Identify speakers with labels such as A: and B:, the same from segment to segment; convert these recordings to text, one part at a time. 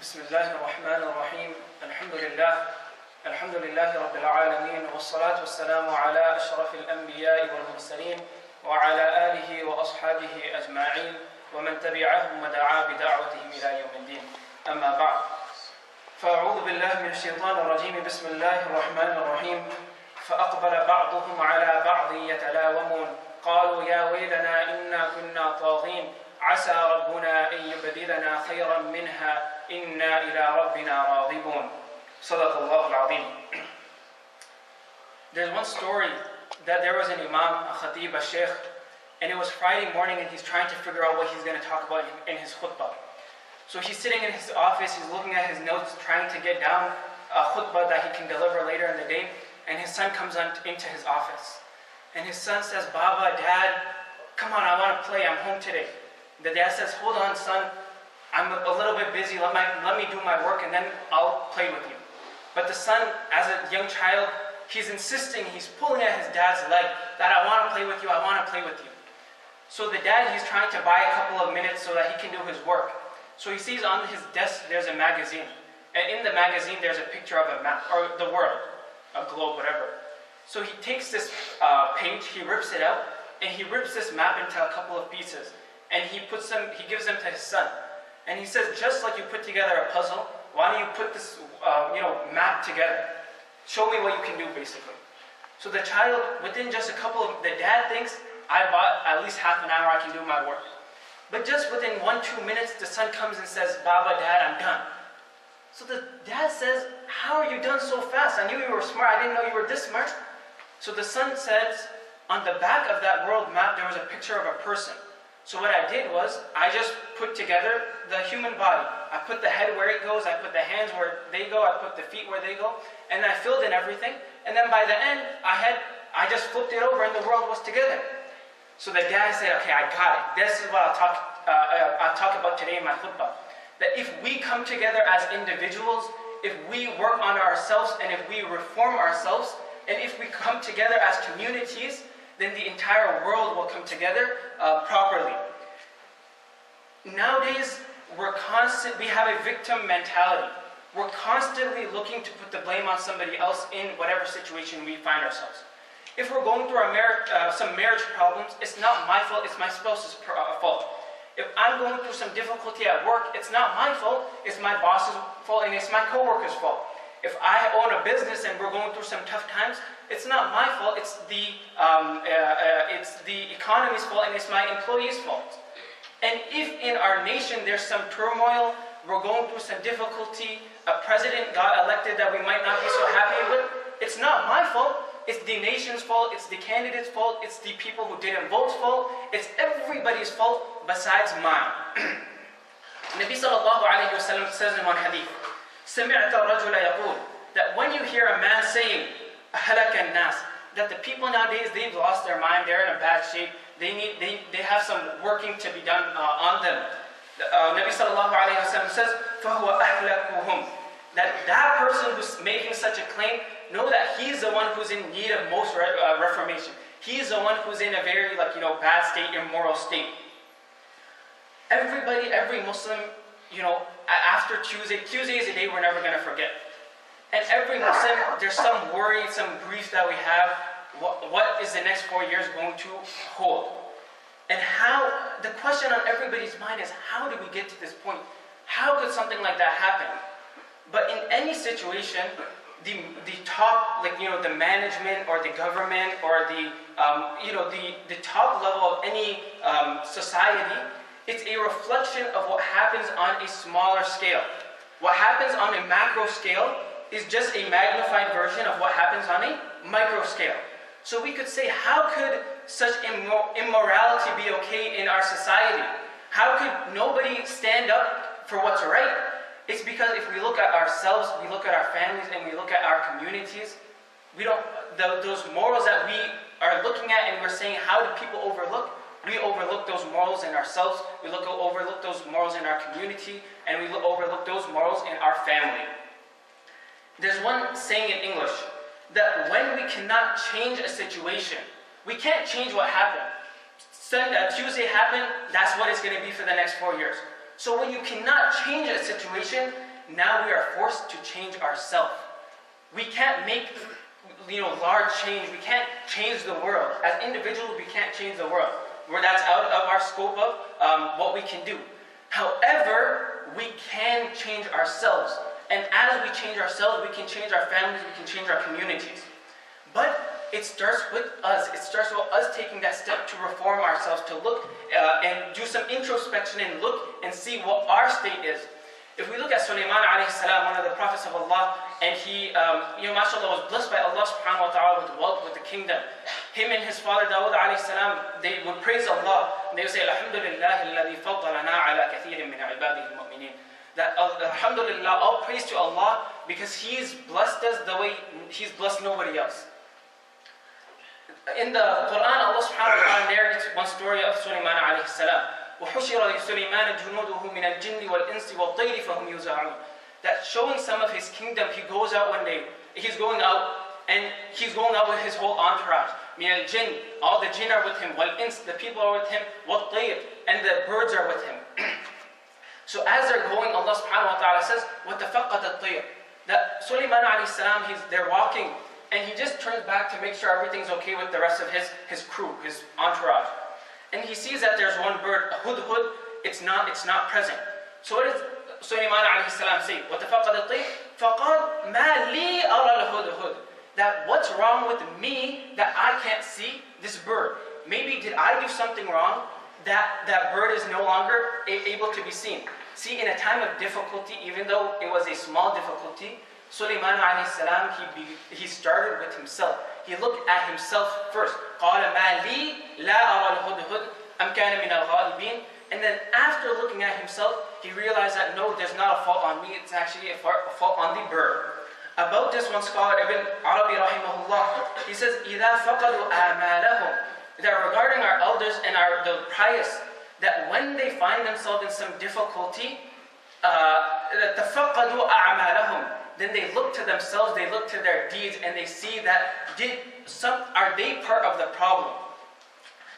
A: بسم الله الرحمن الرحيم الحمد لله رب العالمين والصلاة والسلام على أشرف الأنبياء والمرسلين وعلى آله وأصحابه أجمعين ومن تبعهم ودعا بدعوتهم إلى يوم الدين أما بعد فأعوذ بالله من الشيطان الرجيم بسم الله الرحمن الرحيم فأقبل بعضهم على بعض يتلاومون قالوا يا ويلنا إنا كنا طاغين عسى ربنا أن يبدلنا خيرا منها إنا إلى ربنا راغبون صدق الله العظيم. There's one story that there was an imam, a khatib, a sheikh, and it was Friday morning and he's trying to figure out what he's going to talk about in his khutbah. So he's sitting in his office, he's looking at his notes, trying to get down a khutbah that he can deliver later in the day, and his son comes into his office. And his son says, Baba, Dad, come on, I want to play, I'm home today. The dad says, hold on, son, I'm a little bit busy, let me do my work and then I'll play with you. But the son, as a young child, he's insisting, he's pulling at his dad's leg, that I want to play with you, I want to play with you. So the dad, he's trying to buy a couple of minutes so that he can do his work. So he sees on his desk, there's a magazine. And in the magazine, there's a picture of a map, or the world, a globe, whatever. So he takes this page, he rips it out, and he rips this map into a couple of pieces. And he gives them to his son. And he says, just like you put together a puzzle, why don't you put this map together? Show me what you can do, basically. So the child, within just the dad thinks, I bought at least half an hour, I can do my work. But just within 1-2 minutes, the son comes and says, Baba, Dad, I'm done. So the dad says, how are you done so fast? I knew you were smart, I didn't know you were this smart. So the son says, on the back of that world map, there was a picture of a person. So what I did was, I just put together the human body. I put the head where it goes, I put the hands where they go, I put the feet where they go, and I filled in everything. And then by the end, I just flipped it over and the world was together. So the dad said, okay, I got it. This is what I'll talk about today in my khutbah. That if we come together as individuals, if we work on ourselves and if we reform ourselves, and if we come together as communities, then the entire world will come together properly. Nowadays, we have a victim mentality. We're constantly looking to put the blame on somebody else in whatever situation we find ourselves. If we're going through some marriage problems, it's not my fault, it's my spouse's fault. If I'm going through some difficulty at work, it's not my fault, it's my boss's fault and it's my co-worker's fault. If I own a business and we're going through some tough times, it's not my fault, it's the economy's fault and it's my employee's fault. And if in our nation there's some turmoil, we're going through some difficulty, a president got elected that we might not be so happy with, it's not my fault, it's the nation's fault, it's the candidate's fault, it's the people who didn't vote's fault, it's everybody's fault besides mine. Nabi sallallahu alayhi wa sallam says in one hadith, سمعت الرجل يقول, that when you hear a man saying, أهلك الناس, that the people nowadays, they've lost their mind, they're in a bad shape, they have some working to be done on them. Nabi sallallahu alayhi wa sallam says, فهو أهلكهم, that person who's making such a claim, know that he's the one who's in need of most reformation. He's the one who's in a very bad state, immoral state. Every Muslim, after Tuesday is a day we're never going to forget. And every Muslim, there's some worry, some grief that we have. What is the next 4 years going to hold? And the question on everybody's mind is, how did we get to this point? How could something like that happen? But in any situation, the top, the management or the government or the top level of any society, it's a reflection of what happens on a smaller scale. What happens on a macro scale is just a magnified version of what happens on a micro scale. So we could say, how could such immorality be okay in our society? How could nobody stand up for what's right? It's because if we look at ourselves, we look at our families, and we look at our communities, those morals that we are looking at and we're saying, how do people overlook? We overlook those morals in ourselves, we overlook those morals in our community, and we overlook those morals in our family. There's one saying in English, that when we cannot change a situation, we can't change what happened. Tuesday happened, that's what it's going to be for the next 4 years. So when you cannot change a situation, now we are forced to change ourselves. We can't make large change. We can't change the world. As individuals, we can't change the world. That's out of our scope of what we can do. However, we can change ourselves. And as we change ourselves, we can change our families, we can change our communities. But it starts with us. It starts with us taking that step to reform ourselves, to look and do some introspection and look and see what our state is. If we look at Sulaiman alayhi salam, one of the prophets of Allah, and he, mashallah, was blessed by Allah subhanahu wa ta'ala with wealth, with the kingdom. Him and his father Dawood alayhi salam, they would praise Allah. And they would say, Alhamdulillah, alladhi faddalana ala kathirin min ibadihi al-mu'minin. That, alhamdulillah, all praise to Allah, because He's blessed us the way He's blessed nobody else. In the Quran, Allah subhanahu wa ta'ala narrates one story of Sulaiman alayhi salam. وَحُشِرَ لِسُلَيْمَانَ جُنُودُهُ مِنَ الْجِنِّ وَالْإِنسِ وَالطَّيْرِ فَهُمْ يُوزَعُونَ. That showing some of his kingdom, he goes out one day. He's going out with his whole entourage. مِنَ الْجِنِّ, all the jinn are with him. وَالْإِنسِ, the people are with him. وَالطَّيْرِ, and the birds are with him. So as they're going, Allah subhanahu wa ta'ala says, وَتَفَقَّدَ الطَّيْرِ. That Sulaiman alayhi salam, they're walking, and he just turns back to make sure everything's okay with the rest of his crew, his entourage. And he sees that there's one bird, a hudhud, it's not present. So what does Sulaiman alayhi salam say? وَتَفَقَّدَ الطَّيْرِ فَقَالْ مَا لِي أَرَى الْهُدْهُدْ. That what's wrong with me that I can't see this bird? Maybe did I do something wrong that bird is no longer able to be seen? See, in a time of difficulty, even though it was a small difficulty, Sulaiman alayhi salam, he started with himself. He looked at himself first. قَالَ مَا لِي لَا أَرَى الْهُدْهُدْ أَمْ كَانَ مِنَ الْغَائِبِينَ. And then after looking at himself, he realized that no, there's not a fault on me, it's actually a fault on the bird. About this, one scholar, Ibn Arabi rahimahullah, he says, إِذَا فَقَدُوا آمَالَهُمْ. That regarding our elders and the pious, that when they find themselves in some difficulty, تَفَقَدُوا أَعْمَالَهُمْ. Then they look to themselves, they look to their deeds, and they see that are they part of the problem?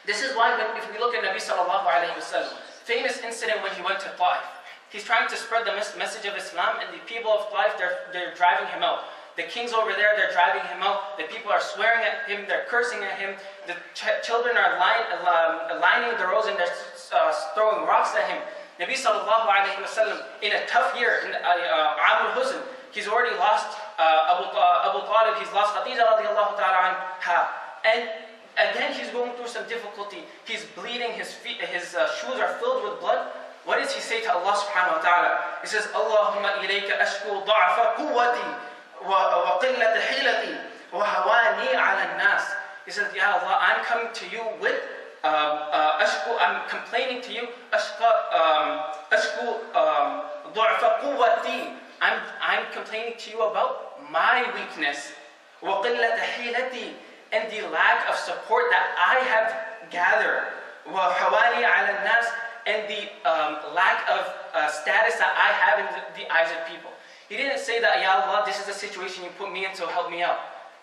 A: This is why if we look at Nabi sallallahu alayhi wa sallam, famous incident when he went to Taif. He's trying to spread the message of Islam, and the people of Taif, they're driving him out. The kings over there, they're driving him out. The people are swearing at him, they're cursing at him. The children are lining the roads and they're throwing rocks at him. Nabi sallallahu alayhi wa sallam, in a tough year, in Amul Huzn, he's already lost Abu Talib, he's lost Khadija radiallahu ta'ala anha. And again, he's going through some difficulty. He's bleeding, his shoes are filled with blood. What does he say to Allah subhanahu wa ta'ala? He says, Allahumma ilayka ashku da'afa quwwati wa qillata hilati wa hawani ala nas. He says, Ya Allah, I'm coming to you with I'm complaining to you, ashku da'afa quwwati. I'm complaining to you about my weakness, وَقِلَّةَ حِيلَتِي, and the lack of support that I have gathered, وَحَوَانِي عَلَى النَّاسِ, and the lack of status that I have in the eyes of people. He didn't say that, Ya Allah, this is the situation you put me in, so help me out.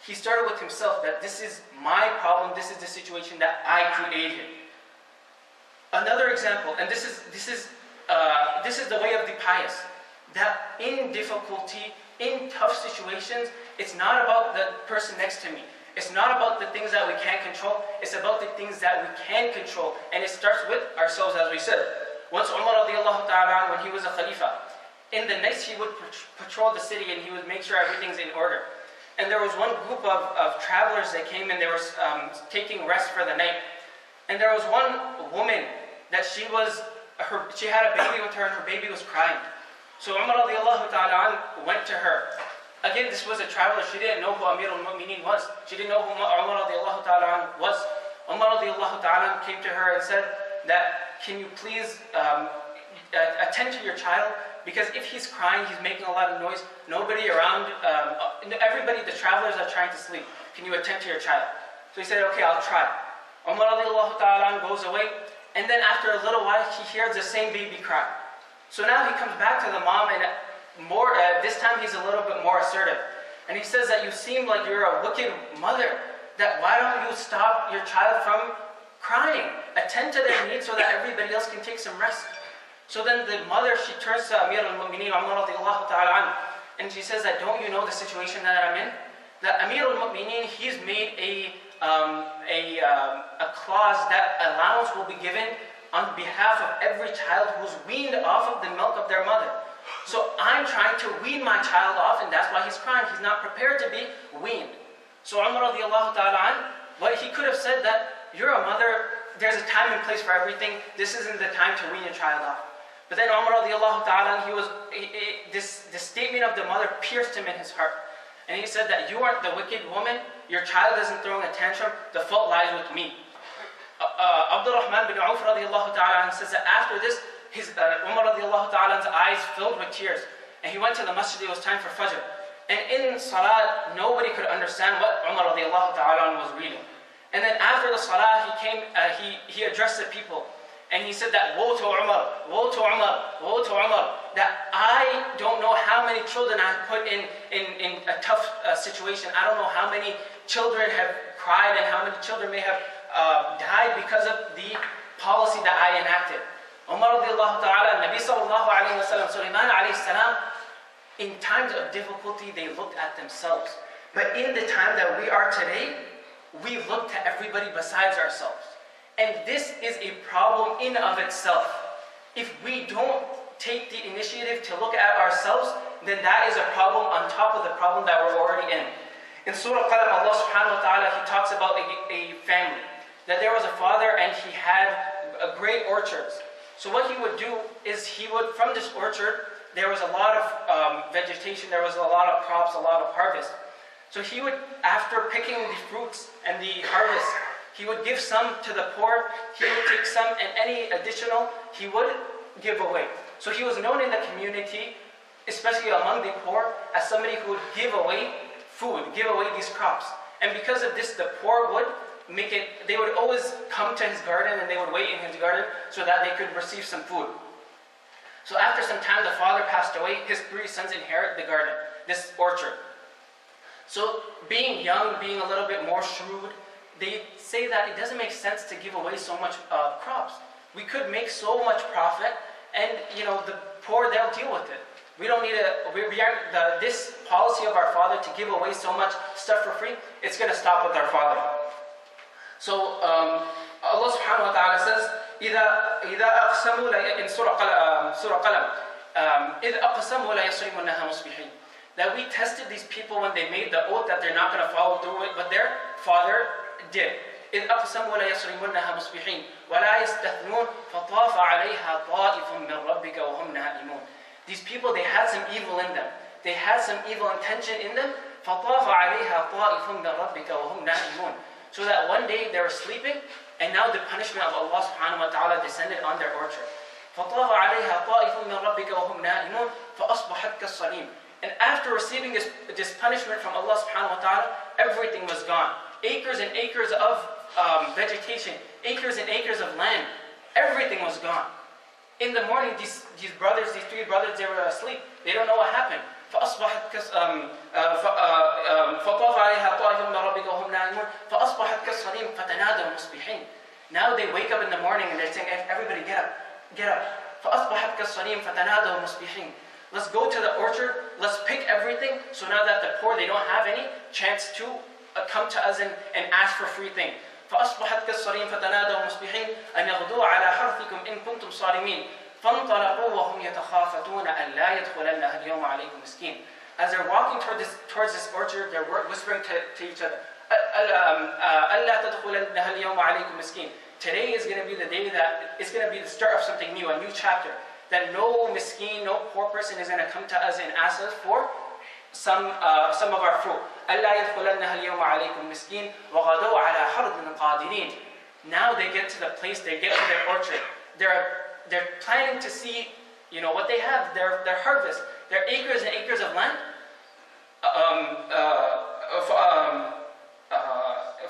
A: He started with himself, that this is my problem, this is the situation that I created. Another example, and this is the way of the pious. That in difficulty, in tough situations, it's not about the person next to me. It's not about the things that we can't control. It's about the things that we can control. And it starts with ourselves, as we said. Once Umar radiallahu ta'ala, when he was a Khalifa, in the nights he would patrol the city and he would make sure everything's in order. And there was one group of travelers that came and they were taking rest for the night. And there was one woman that she had a baby with her and her baby was crying. So Umar radiallahu ta'ala went to her. Again, this was a traveler. She didn't know who Amir al-Mu'mineen was. She didn't know who Umar radiallahu ta'ala was. Umar radiallahu ta'ala came to her and said that, can you please attend to your child? Because if he's crying, he's making a lot of noise. Nobody around, everybody, the travelers are trying to sleep. Can you attend to your child? So he said, okay, I'll try. Umar radiallahu ta'ala goes away. And then after a little while, he hears the same baby cry. So now he comes back to the mom, and this time he's a little bit more assertive. And he says that you seem like you're a wicked mother, that why don't you stop your child from crying? Attend to their needs so that everybody else can take some rest. So then the mother, she turns to Amir al-Mu'mineen, Umar radiallahu ta'ala anhu, and she says that, don't you know the situation that I'm in? That Amir al-Mu'mineen, he's made a clause that allowance will be given on behalf of every child who's weaned off of the milk of their mother. So I'm trying to wean my child off, and that's why he's crying. He's not prepared to be weaned. So Umar radiallahu ta'ala anhu, but he could have said that, you're a mother, there's a time and place for everything. This isn't the time to wean your child off. But then Umar radiallahu ta'ala, this statement of the mother pierced him in his heart. And he said that, you aren't the wicked woman, your child isn't throwing a tantrum, the fault lies with me. Abdurrahman bin Auf radiallahu ta'ala says that after this, Umar radiallahu ta'ala's eyes filled with tears. And he went to the masjid, it was time for Fajr. And in Salat, nobody could understand what Umar radiallahu ta'ala was reading. And then after the Salah, he addressed the people. And he said that, woe to Umar, woe to Umar, woe to Umar, that I don't know how many children I've put in a tough situation. I don't know how many children have cried and how many children may have died because of the policy that I enacted. Umar radiallahu ta'ala, Nabi sallallahu alayhi wa sallam, Sulaiman alayhi salam, in times of difficulty, they looked at themselves. But in the time that we are today, we look to everybody besides ourselves. And this is a problem in of itself. If we don't take the initiative to look at ourselves, then that is a problem on top of the problem that we're already in. In Surah Qalam, Allah subhanahu wa ta'ala, He talks about a family. That there was a father and he had a great orchards. So what he would do is from this orchard, there was a lot of vegetation, there was a lot of crops, a lot of harvest. So he would, after picking the fruits and the harvest, he would give some to the poor, he would take some, and any additional, he would give away. So he was known in the community, especially among the poor, as somebody who would give away food, give away these crops. And because of this, the poor would they would always come to his garden and they would wait in his garden so that they could receive some food. So after some time, the father passed away, his 3 sons inherit the garden, this orchard. So being young, being a little bit more shrewd, they say that it doesn't make sense to give away so much crops. We could make so much profit, and the poor, they'll deal with it. We don't need this policy of our father to give away so much stuff for free. It's going to stop with our father. So Allah subhanahu wa ta'ala says, إذا أقسموا in Surah Qalam, إذ أقسموا لا يصرمونها مصبحين. That we tested these people when they made the oath that they're not going to follow through it, but their father did. إذ أقسموا لا يصرمونها مصبحين ولا يستثنون فطاف عليها طائف من ربك وهم نائمون. These people, they had some evil in them. They had some evil intention in them. فطاف عليها طائف من ربك وهم نائمون. So that one day they were sleeping, and now the punishment of Allah subhanahu wa ta'ala descended on their orchard. فطاف عليها طائف من ربك وهم نائمون فأصبحت كالصريم. And after receiving this punishment from Allah subhanahu wa ta'ala, everything was gone. Acres and acres of vegetation, acres and acres of land, everything was gone. In the morning, these 3 brothers, they were asleep. They don't know what happened. فأصبحت فطاف عليها طائف من ربك وهم نائمون فأصبحت كالصريم فتنادوا مصبحين. Now they wake up in the morning and they're saying, everybody get up, get up. فأصبحت كالصريم فتنادوا مصبحين. Let's go to the orchard, let's pick everything, so now that the poor, they don't have any chance to come to us and ask for free things. فأصبحت كالصريم فتنادوا مصبحين أن يغدوا على حرثكم إن كنتم صارمين فانطلقوا وهم يتخافتون أن لا يدخلنها اليوم عليكم مسكين. As they're walking towards this orchard, they're whispering to each other, ألا تدخلنها اليوم عليكم مسكين. Today is going to be the day that it's going to be the start of something new, a new chapter. That no miskeen, no poor person is going to come to us and ask us for some of our fruit. ألا يدخلنها اليوم عليكم مسكين وغدوا على حرد قادرين. Now they get to the place, they get to their orchard. They're planning to see, what they have, their harvest, their acres and acres of land.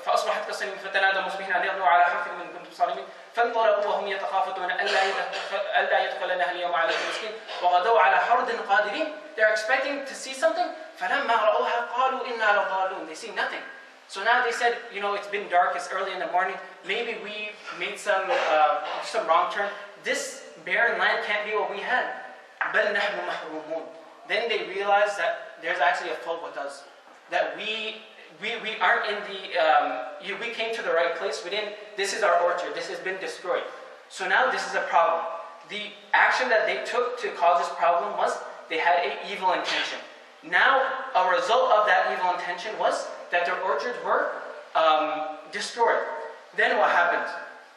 A: فأصبحت كالصريم فتنادوا مصبحين أن يغدوا على حرثكم إن كنتم صارمين فانطلقوا وهم يتخافتون ألا يدخلنها اليوم عليكم مسكين وغدوا على حرد قادرين. They're expecting to see something. فلما رأوها قالوا إنا لضالون. They see nothing. So now they said, it's been dark, it's early in the morning, maybe we made some wrong turn. This barren land can't be what we had. بَلْ نَحْنُ مَحْرُومُونَ. Then they realized that there's actually a fault with us. That we aren't in the, we came to the right place. This is our orchard. This has been destroyed. So now this is a problem. The action that they took to cause this problem was they had an evil intention. Now, a result of that evil intention was that their orchards were destroyed. Then what happened?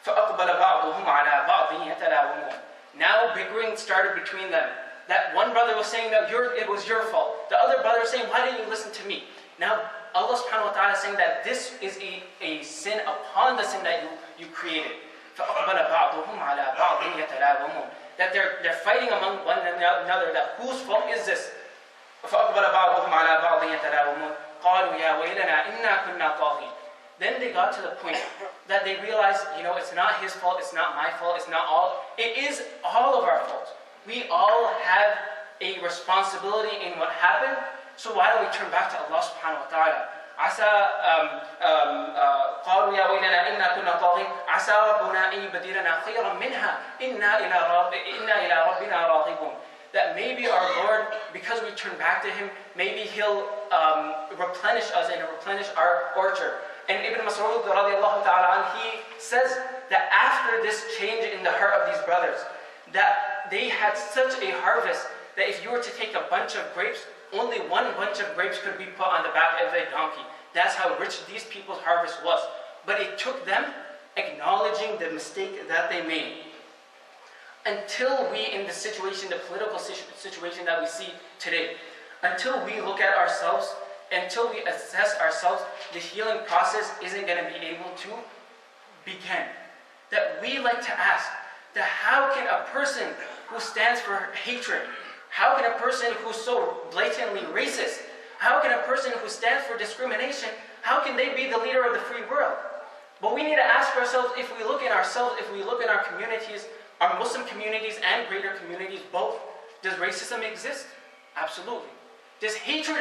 A: فَأَقْبَلَ بَعْضُهُمْ عَلَى بَعْضٍ يَتَلَاوَمُونَ. Now bickering started between them. That one brother was saying that it was your fault. The other brother was saying, why didn't you listen to me? Now Allah subhanahu wa ta'ala is saying that this is a sin upon the sin that you created. فَأَقْبَلَ بَعْضُهُمْ عَلَى بَعْضٍ يَتَلَاوَمُونَ. That they're fighting among one another, that whose fault is this? فَأَقْبَلَ بَعْضُهُمْ عَلَى بَعْضٍ يَتَلَاوَمُونَ قَالُوا يَا وَيْلَنَا إِنَّا كُنَّا طَاغِينَ. Then they got to the point that they realized, it's not his fault, it's not my fault, it is all of our fault. We all have a responsibility in what happened, so why don't we turn back to Allah subhanahu wa ta'ala? عسى قالوا يا ويلنا إنا كنا طاغين عسى ربنا أن يبدلنا خيرا منها إنا إلى ربنا راغبون. That maybe our Lord, because we turn back to Him, maybe He'll replenish us and replenish our orchard. And Ibn Mas'ud radiallahu ta'ala, he says that after this change in the heart of these brothers, that they had such a harvest that if you were to take a bunch of grapes, only one bunch of grapes could be put on the back of a donkey. That's how rich these people's harvest was. But it took them acknowledging the mistake that they made. Until we, in the situation, the political situation that we see today, until we look at ourselves, until we assess ourselves, the healing process isn't going to be able to begin. That we like to ask, that how can a person who stands for hatred, how can a person who's so blatantly racist, how can a person who stands for discrimination, how can they be the leader of the free world? But we need to ask ourselves, if we look in ourselves, if we look in our communities, our Muslim communities and greater communities both, does racism exist? Absolutely. Does hatred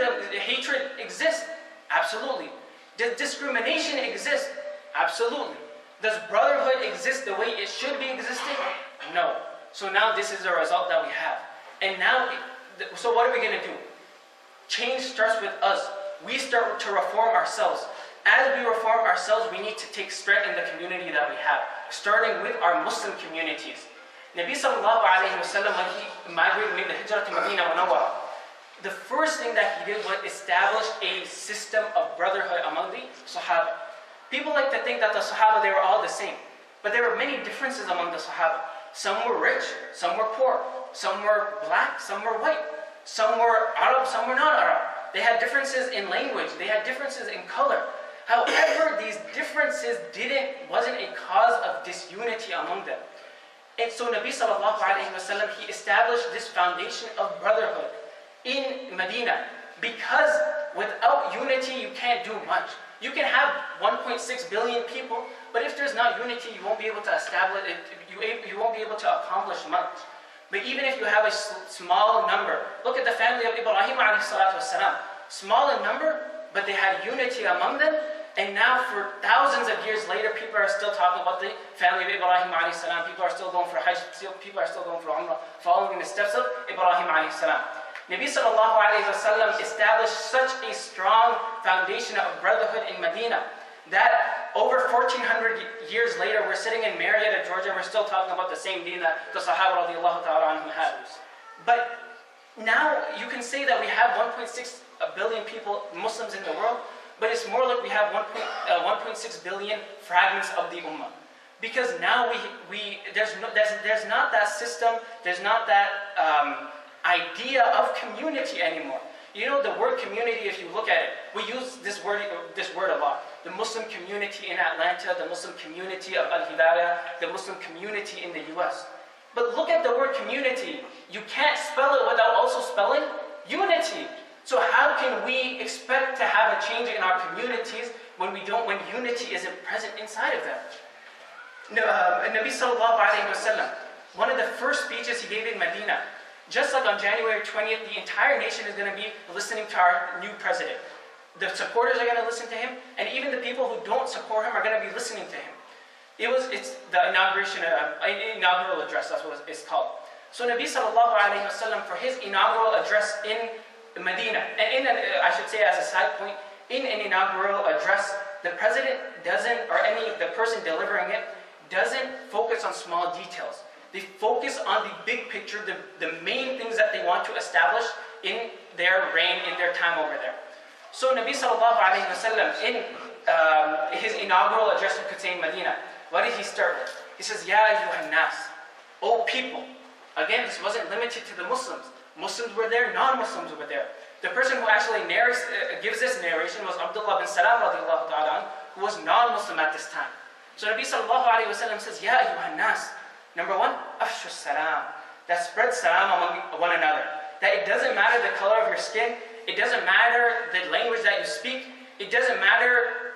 A: exist? Absolutely. Does discrimination exist? Absolutely. Does brotherhood exist the way it should be existing? No. So now this is the result that we have. And now, so what are we going to do? Change starts with us. We start to reform ourselves. As we reform ourselves, we need to take strength in the community that we have, starting with our Muslim communities. Nabi sallallahu alayhi wa sallam, when he migrated, made the hijrah to Medina Munawwara, the first thing that he did was establish a system of brotherhood among the Sahaba. People like to think that the Sahaba, they were all the same. But there were many differences among the Sahaba. Some were rich, some were poor, some were black, some were white, some were Arab, some were not Arab. They had differences in language, they had differences in color. However, these differences wasn't a cause of disunity among them. And so Nabi sallallahu alayhi wa sallam, he established this foundation of brotherhood in Medina, because without unity you can't do much. You can have 1.6 billion people, but if there's not unity, you won't be able to establish it, you won't be able to accomplish much. But even if you have a small number, look at the family of Ibrahim alayhi salatu wasalam. Small in number, but they had unity among them, and now for thousands of years later, people are still talking about the family of Ibrahim alayhi salam. People are still going for Hajj, people are still going for Umrah, following in the steps of Ibrahim alayhi salam. Nabi sallallahu alayhi wa sallam established such a strong foundation of brotherhood in Medina that over 1400 years later, we're sitting in Marietta, Georgia, we're still talking about the same deen that the Sahaba radiallahu ta'ala anhum had. But now you can say that we have 1.6 billion people, Muslims in the world, but it's more like we have 1.6 billion fragments of the Ummah. Because now there's not that system, there's not that idea of community anymore. You know, the word community, if you look at it, we use this word a lot. The Muslim community in Atlanta, the Muslim community of Al-Hidayah, the Muslim community in the US. But look at the word community. You can't spell it without also spelling unity. So how can we expect to have a change in our communities when unity isn't present inside of them? Nabi sallallahu alayhi wa sallam, one of the first speeches he gave in Medina, just like on January 20th, the entire nation is going to be listening to our new president. The supporters are going to listen to him, and even the people who don't support him are going to be listening to him. It's the inaugural address, that's what it's called. So Nabi sallallahu alayhi wa sallam, for his inaugural address in Medina, and I should say as a side point, in an inaugural address, the president doesn't, or the person delivering it, doesn't focus on small details. They focus on the big picture, the main things that they want to establish in their reign, in their time over there. So Nabi sallallahu alayhi wa sallam, in his inaugural address, you could say in Medina, what did he start with? He says, Ya ayyuhan nas, O people. Again, this wasn't limited to the Muslims. Muslims were there, non-Muslims were there. The person who actually gives this narration was Abdullah bin Salam radiallahu ta'ala, who was non-Muslim at this time. So Nabi sallallahu alayhi wa sallam says, Ya ayyuhan nas. Number one, afshu salam. That spread salam among one another. That it doesn't matter the color of your skin. It doesn't matter the language that you speak. It doesn't matter,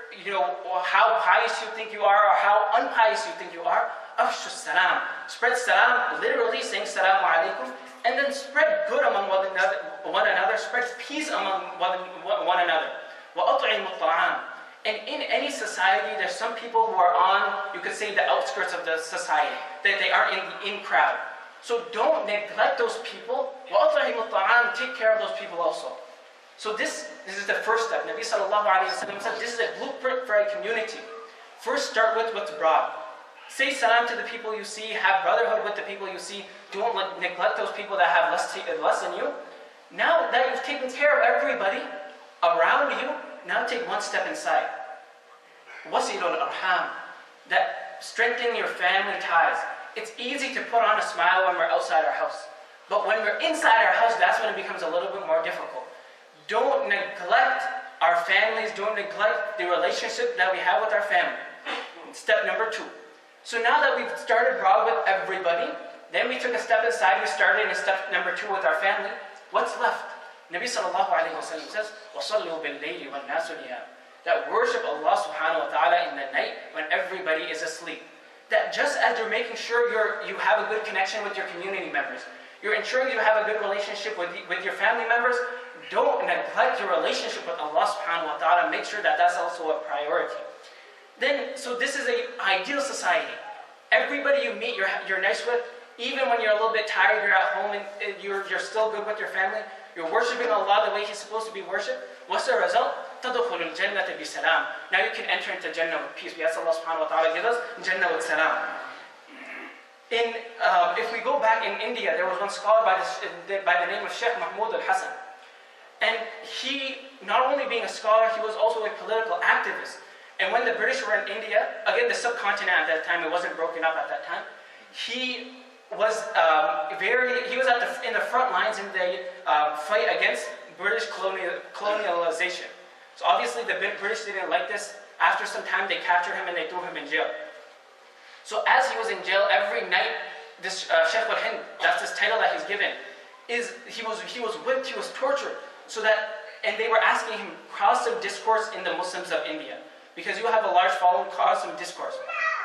A: how pious you think you are or how unpious you think you are. Afshu salam. Spread salam, literally saying salamu alaykum, and then spread good among one another. Spread peace among one another. Wa at'imu ta'am. And in any society, there's some people who are on, you could say, the outskirts of the society. That they aren't in the in crowd. So don't neglect those people. وَأَطْعِمُ الطَّعَامِ. Take care of those people also. So this is the first step. Nabi sallallahu alayhi wa sallam said, this is a blueprint for a community. First, start with what's broad. Say salam to the people you see. Have brotherhood with the people you see. Don't neglect those people that have less than you. Now that you've taken care of everybody around you, now take one step inside. Wasilul arham. That strengthen your family ties. It's easy to put on a smile when we're outside our house. But when we're inside our house, that's when it becomes a little bit more difficult. Don't neglect our families. Don't neglect the relationship that we have with our family. Step number 2. So now that we've started broad with everybody, then we took a step inside. We started in step number 2 with our family. What's left? Nabi sallallahu alayhi wa sallam says, وَصَلُّوا بِاللَّيْلِ وَالنَّاسُ نِيَامٌ. That worship Allah subhanahu wa ta'ala in the night when everybody is asleep. That just as you're making sure you have a good connection with your community members, you're ensuring you have a good relationship with your family members, don't neglect your relationship with Allah subhanahu wa ta'ala. Make sure that that's also a priority. So this is an ideal society. Everybody you meet, you're nice with. Even when you're a little bit tired, you're at home and you're still good with your family. You're worshipping Allah the way He's supposed to be worshipped. What's the result? تَدْخُلُ الْجَنَّةَ بِسَلَامٍ. Now you can enter into Jannah with peace. We ask Allah subhanahu wa ta'ala give us Jannah with salam. If we go back in India, there was one scholar by the name of Sheikh Mahmoud al-Hassan. And he, not only being a scholar, he was also a political activist. And when the British were in India, again the subcontinent at that time, it wasn't broken up at that time, he was in the front lines in the fight against British colonialization. So obviously the British didn't like this. After some time they captured him and they threw him in jail. So as he was in jail, every night, this Sheikh al-Hind, that's his title that he's given, he was whipped, he was tortured. And they were asking him, cause some discourse in the Muslims of India. Because you have a large following, cause some discourse.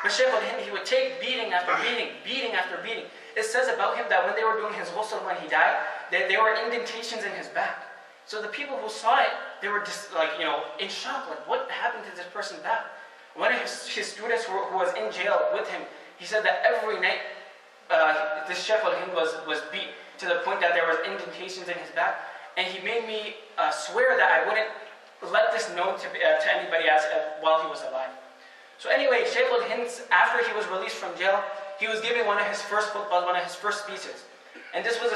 A: But Sheikh al-Hind, he would take beating after beating, beating after beating. It says about him that when they were doing his ghusl when he died, there were indentations in his back. So the people who saw it, they were just in shock, like what happened to this person's back? One of his students who was in jail with him, he said that every night this Sheikh al-Hind was beat to the point that there was indentations in his back, and he made me swear that I wouldn't let this known to anybody else while he was alive. So anyway, Sheikh al-Hind, after he was released from jail, he was giving one of his first khutbahs, one of his first speeches. And this was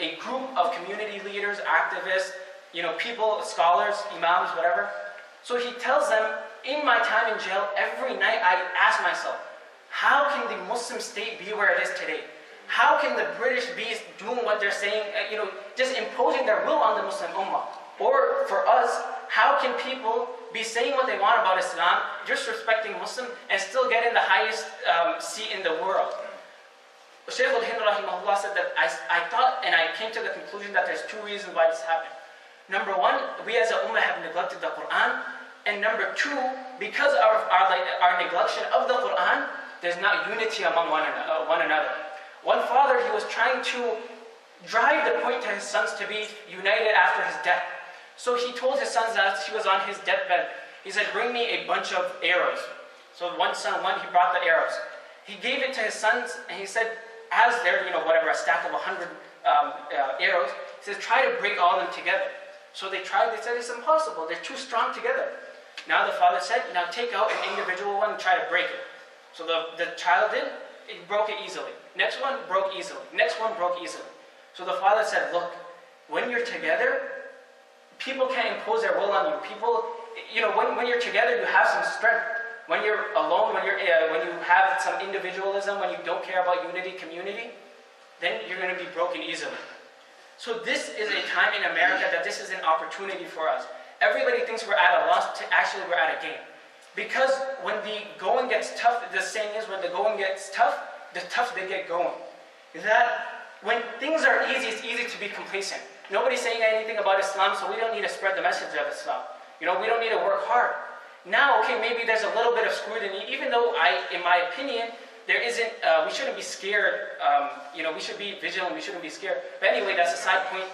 A: a group of community leaders, activists, people, scholars, imams, whatever. So he tells them, in my time in jail, every night I ask myself, how can the Muslim state be where it is today? How can the British be doing what they're saying, just imposing their will on the Muslim Ummah? Or for us, how can people be saying what they want about Islam, disrespecting Muslim, and still getting the highest seat in the world? Shaykh al-Hind rahimahullah said that I thought, and I came to the conclusion that there's 2 reasons why this happened. Number 1, we as a ummah have neglected the Quran. And number 2, because of our neglection of the Quran, there's not unity among one another. One father, he was trying to drive the point to his sons to be united after his death. So he told his sons that he was on his deathbed, He said, bring me a bunch of arrows. So one son, he brought the arrows. He gave it to his sons, and he said, as they're, a stack of 100 arrows, he says, try to break all of them together. So they tried, they said, it's impossible, they're too strong together. Now the father said, now take out an individual one and try to break it. So the child did, it broke it easily. Next one broke easily. Next one broke easily. So the father said, look, when you're together, people can't impose their will on you. People, when you're together, you have some strength. When you're alone, when you have some individualism, when you don't care about unity, community, then you're going to be broken easily. So this is a time in America that this is an opportunity for us. Everybody thinks we're at a loss, actually we're at a gain. Because when the going gets tough, the saying is when the going gets tough, the tough they get going. That when things are easy, it's easy to be complacent. Nobody's saying anything about Islam, so we don't need to spread the message of Islam. We don't need to work hard. Now, okay, maybe there's a little bit of scrutiny, even though in my opinion, there isn't, we shouldn't be scared, we should be vigilant, we shouldn't be scared. But anyway, that's a side point.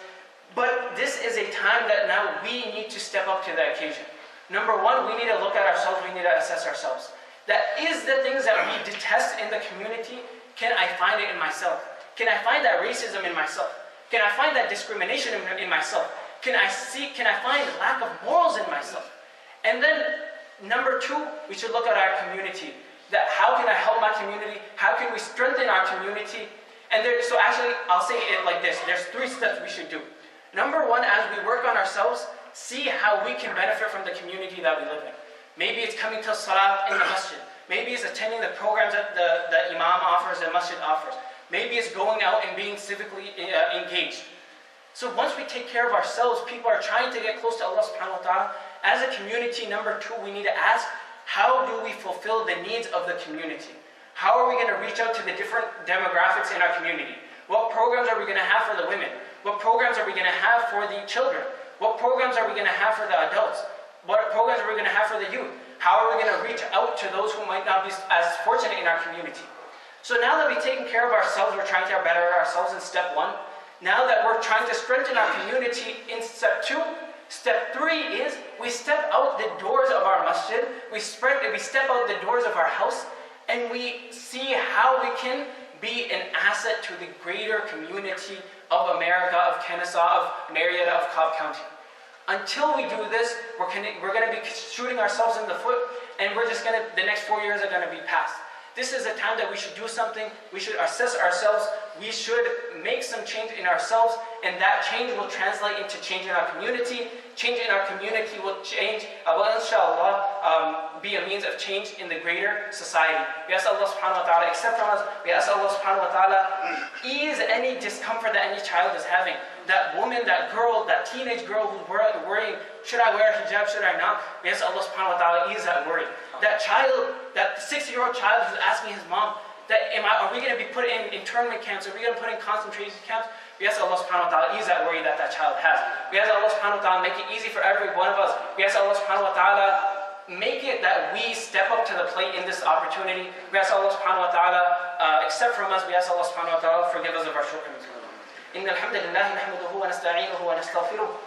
A: But this is a time that now we need to step up to the occasion. Number one, we need to look at ourselves, we need to assess ourselves. That is the things that we detest in the community, can I find it in myself? Can I find that racism in myself? Can I find that discrimination in myself? Can I find lack of morals in myself? And then, number two, we should look at our community. That how can I help my community? How can we strengthen our community? And so actually, I'll say it like this. There's 3 steps we should do. Number one, as we work on ourselves, see how we can benefit from the community that we live in. Maybe it's coming to salah in the masjid. Maybe it's attending the programs that the imam offers, the masjid offers. Maybe it's going out and being civically engaged. So once we take care of ourselves, people are trying to get close to Allah subhanahu wa ta'ala. As a community, number two, we need to ask, how do we fulfill the needs of the community? How are we going to reach out to the different demographics in our community? What programs are we going to have for the women? What programs are we going to have for the children? What programs are we going to have for the adults? What programs are we going to have for the youth? How are we going to reach out to those who might not be as fortunate in our community? So now that we've taken care of ourselves, we're trying to better ourselves in step one. Now that we're trying to strengthen our community in step two, step three is we step out the doors of our masjid, we step out the doors of our house, and we see how we can be an asset to the greater community of America, of Kennesaw, of Marietta, of Cobb County. Until we do this, we're going to be shooting ourselves in the foot, and the next 4 years are going to be passed. This is a time that we should do something, we should assess ourselves, we should make some change in ourselves, and that change will translate into change in our community. Change in our community will inshallah, be a means of change in the greater society. We ask Allah subhanahu wa ta'ala accept from us, we ask Allah subhanahu wa ta'ala ease any discomfort that any child is having. That woman, that girl, that teenage girl who's worrying, should I wear a hijab, should I not? We ask Allah subhanahu wa ta'ala ease that worry. That child, that 6-year-old child who's asking his mom, are we going to be put in internment camps? Are we going to put in concentration camps? We ask Allah subhanahu wa ta'ala ease that worry that child has. We ask Allah subhanahu wa ta'ala make it easy for every one of us. We ask Allah subhanahu wa ta'ala make it that we step up to the plate in this opportunity. We ask Allah subhanahu wa ta'ala accept from us. We ask Allah subhanahu wa ta'ala forgive us of our shortcomings. إن الحمد لله نحمده ونستعينه ونستغفره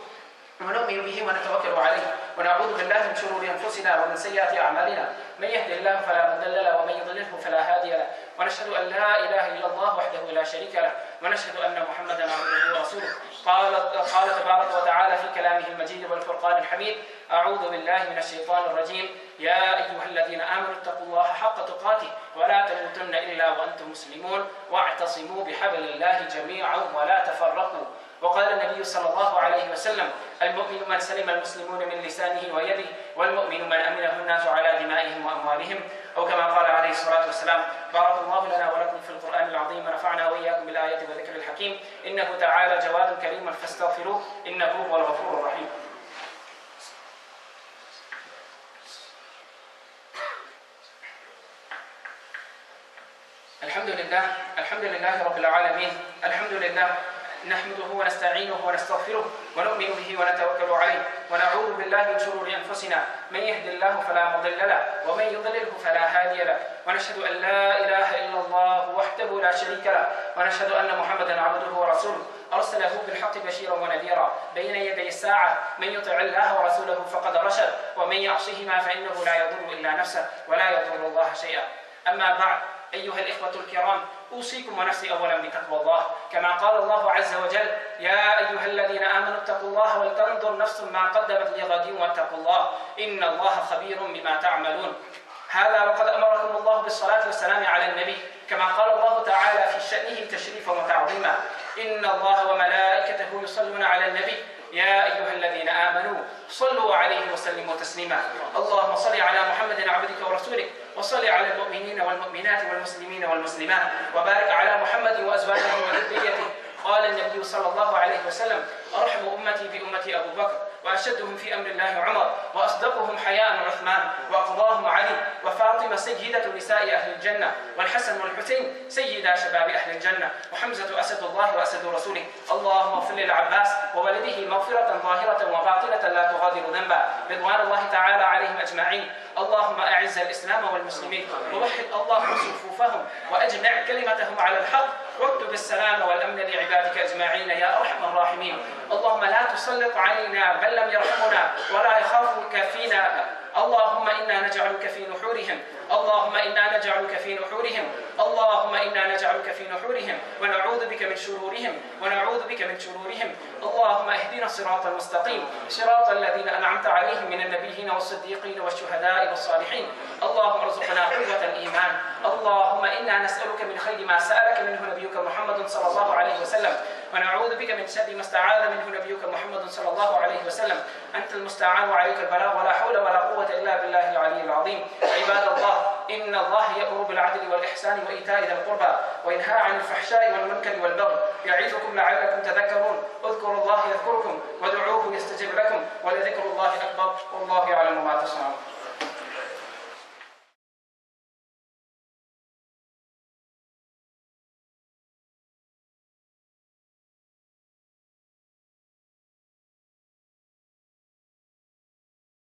A: ونؤمن به ونتوكل عليه ونعوذ بالله من شرور أنفسنا ومن سيئات أعمالنا من يهد الله فلا مضل له ومن يضلله فلا هادي له ونشهد أن لا إله إلا الله وحده لا شريك له ونشهد أن محمدا عبده ورسوله قال تبارك وتعالى في كلامه المجيد والفرقان الحميد أعوذ بالله من الشيطان الرجيم يا أيها الذين آمنوا اتقوا الله حق تقاته ولا تموتن إلا وأنتم مسلمون واعتصموا بحبل الله جميعا ولا تفرقوا وقال النبي صلى الله عليه وسلم المؤمن من سلم المسلمون من لسانه ويده والمؤمن من أمنه الناس على دمائهم وأموالهم أو كما قال عليه الصلاة والسلام بارك الله لنا ولكم في القرآن العظيم ونفعنا وإياكم بالآيات والذكر الحكيم إنه تعالى جواد كريم فاستغفروه إنه هو الغفور الرحيم الحمد لله رب العالمين الحمد لله نحمده ونستعينه ونستغفره ونؤمن به ونتوكل عليه ونعوذ بالله من شرور أنفسنا من يهد الله فلا مضل له ومن يضلله فلا هادي له ونشهد أن لا إله إلا الله وحده لا شريك له ونشهد أن محمدا عبده ورسوله
B: أرسله بالحق بشيرا ونذيرا بين يدي الساعة. من يطع الله ورسوله فقد رشد ومن يعصهما فإنه لا يضر إلا نفسه ولا يضر الله شيئا. أما بعد، أيها الإخوة الكرام، أوصيكم ونفسي أولا بتقوى الله، كما قال الله عز وجل: يا أيها الذين آمنوا اتقوا الله ولتنظر نفس ما قدمت لغد واتقوا الله إن الله خبير بما تعملون. هذا وقد أمركم الله بالصلاة والسلام على النبي، كما قال الله تعالى في شأنه تشريفا وتعظيما: إن الله وملائكته يصلون على النبي يا أيها الذين آمنوا صلوا عليه وسلموا تسليما. اللهم صل على محمد عبدك ورسولك، وصل على المؤمنين والمؤمنات والمسلمين والمسلمات، وبارك على محمد وأزواجه وذريته. قال النبي صلى الله عليه وسلم: أرحم أمتي بأمتي أبو بكر، وأشدهم في أمر الله عمر، وأصدقهم حياء عثمان، وأقضاهم علي، وفاطمة سيدة نساء أهل الجنة، والحسن والحسين سيدا شباب أهل الجنة، وحمزة أسد الله وأسد رسوله. اللهم اغفر للعباس وولده مغفرة ظاهرة وباطنة لا تغادر ذنبا، رضوان الله تعالى عليهم أجمعين. اللهم أعز الإسلام والمسلمين، ووحد اللهم صفوفهم، وأجمع كلمتهم على الحق، واكتب السلام والأمن لعبادك أجمعين يا أرحم الراحمين. اللهم لا تسلط علينا من لم يرحمنا ولا يخافك فينا. اللهم إنا نجعلك في نحورهم، اللهم إنا نجعلك في نحورهم، اللهم إنا نجعلك في نحورهم، ونعوذ بك من شرورهم، ونعوذ بك من شرورهم. اللهم اهدنا الصراط المستقيم، صراط الذين أنعمت عليهم من النبيين والصديقين والشهداء والصالحين. اللهم ارزقنا قوة الإيمان. اللهم إنا نسألك من خير ما سألك منه نبيك محمد صلى الله عليه وسلم، ونعوذ بك من شر ما استعاذ منه نبيك محمد صلى الله عليه وسلم. أنت المستعان وعليك البلاغ، ولا حول ولا قوة إلا بالله العلي العظيم. عباد الله، إن الله يأمر بالعدل والإحسان وإيتاء ذي القربى، وينهى عن الفحشاء والمنكر والبغي، يعظكم لعلكم تذكرون. اذكروا الله يذكركم، وادعوه يستجب لكم، ولذكر الله أكبر، والله